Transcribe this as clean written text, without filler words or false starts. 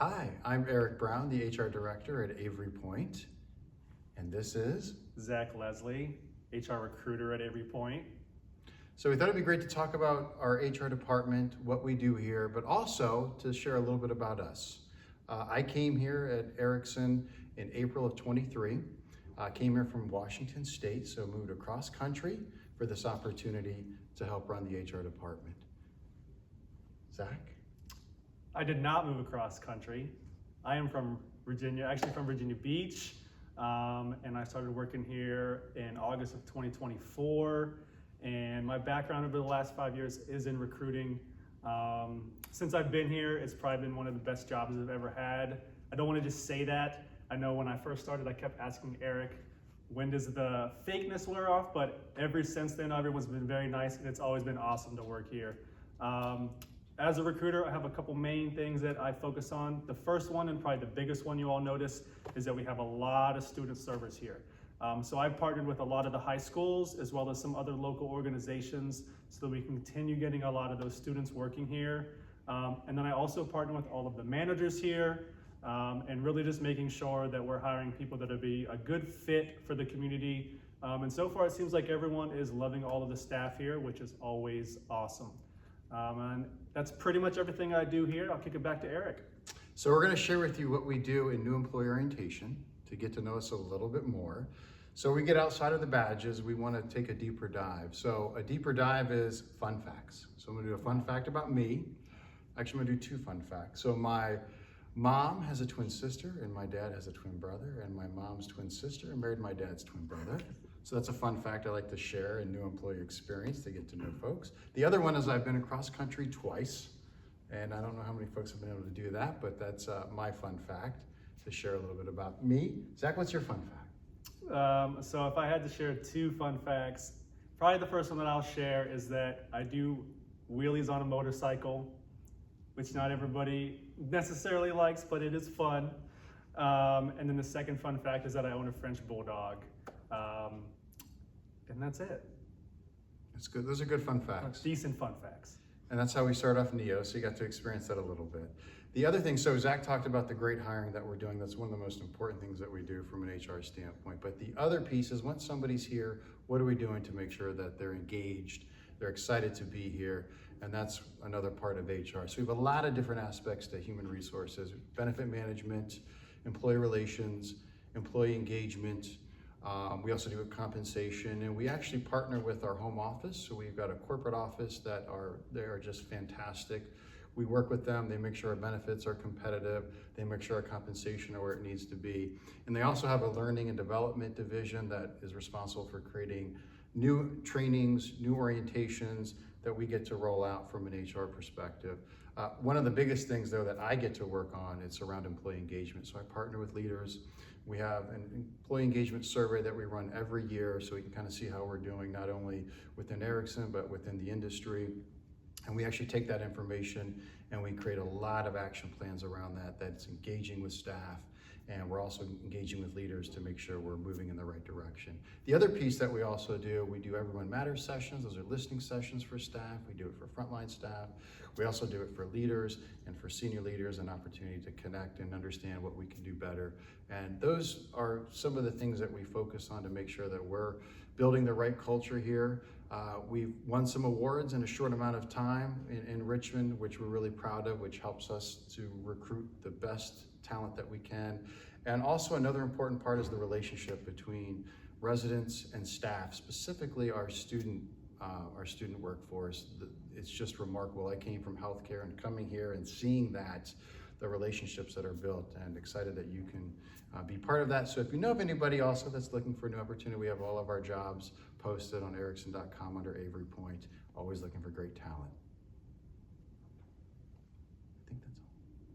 Hi, I'm Eric Brown, the HR Director at Avery Point, and this is... Zach Leslie, HR Recruiter at Avery Point. So we thought it'd be great to talk about our HR department, what we do here, but also to share a little bit about us. I came here at Erickson in April of 23. Came here from Washington State, so moved across country for this opportunity to help run the HR department. Zach? I did not move across country. I am from Virginia, actually from Virginia Beach, and I started working here in August of 2024. And my background over the last 5 years is in recruiting. Since I've been here, it's probably been one of the best jobs I've ever had. I don't want to just say that. I know when I first started, I kept asking Eric, when does the fakeness wear off? But ever since then, everyone's been very nice, and it's always been awesome to work here. As a recruiter, I have a couple main things that I focus on. The first one, and probably the biggest one you all notice, is that we have a lot of student servers here. So I've partnered with a lot of the high schools as well as some other local organizations so that we can continue getting a lot of those students working here. And then I also partner with all of the managers here and really just making sure that we're hiring people that will be a good fit for the community. And so far it seems like everyone is loving all of the staff here, which is always awesome. And that's pretty much everything I do here. I'll kick it back to Eric. So we're going to share with you what we do in new employee orientation to get to know us a little bit more. So we get outside of the badges, we want to take a deeper dive. So a deeper dive is fun facts. So I'm going to do a fun fact about me. Actually, I'm going to do two fun facts. So my mom has a twin sister and my dad has a twin brother, and my mom's twin sister married my dad's twin brother. So that's a fun fact I like to share in new employee experience to get to know folks. The other one is I've been across country twice, and I don't know how many folks have been able to do that, but that's my fun fact to share a little bit about me. Zach, what's your fun fact? So if I had to share two fun facts, probably the first one that I'll share is that I do wheelies on a motorcycle, which not everybody necessarily likes, but it is fun. And then the second fun fact is that I own a French Bulldog. And that's it. That's good. Those are good fun facts. Decent fun facts. And that's how we start off NEO, so you got to experience that a little bit. The other thing, so Zach talked about the great hiring that we're doing. That's one of the most important things that we do from an HR standpoint. But the other piece is once somebody's here, what are we doing to make sure that they're engaged, they're excited to be here? And that's another part of HR. So we have a lot of different aspects to human resources: benefit management, employee relations, employee engagement. We also do compensation, and we actually partner with our home office. So we've got a corporate office they are just fantastic. We work with them, they make sure our benefits are competitive, they make sure our compensation are where it needs to be. And they also have a learning and development division that is responsible for creating new trainings, new orientations that we get to roll out from an HR perspective. One of the biggest things though that I get to work on, it's around employee engagement. So I partner with leaders. We have an employee engagement survey that we run every year so we can kind of see how we're doing, not only within Erickson, but within the industry. And we actually take that information and we create a lot of action plans around that, that's engaging with staff. And we're also engaging with leaders to make sure we're moving in the right direction. The other piece that we also do, we do Everyone Matters sessions. Those are listening sessions for staff. We do it for frontline staff. We also do it for leaders and for senior leaders, an opportunity to connect and understand what we can do better. And those are some of the things that we focus on to make sure that we're building the right culture here. We've won some awards in a short amount of time in Richmond, which we're really proud of, which helps us to recruit the best talent that we can. And also another important part is the relationship between residents and staff, specifically our student workforce. It's just remarkable. I came from healthcare, and coming here and seeing that, the relationships that are built, and excited that you can be part of that. So if you know of anybody also that's looking for a new opportunity, we have all of our jobs posted on Erickson.com under Avery Point. Always looking for great talent.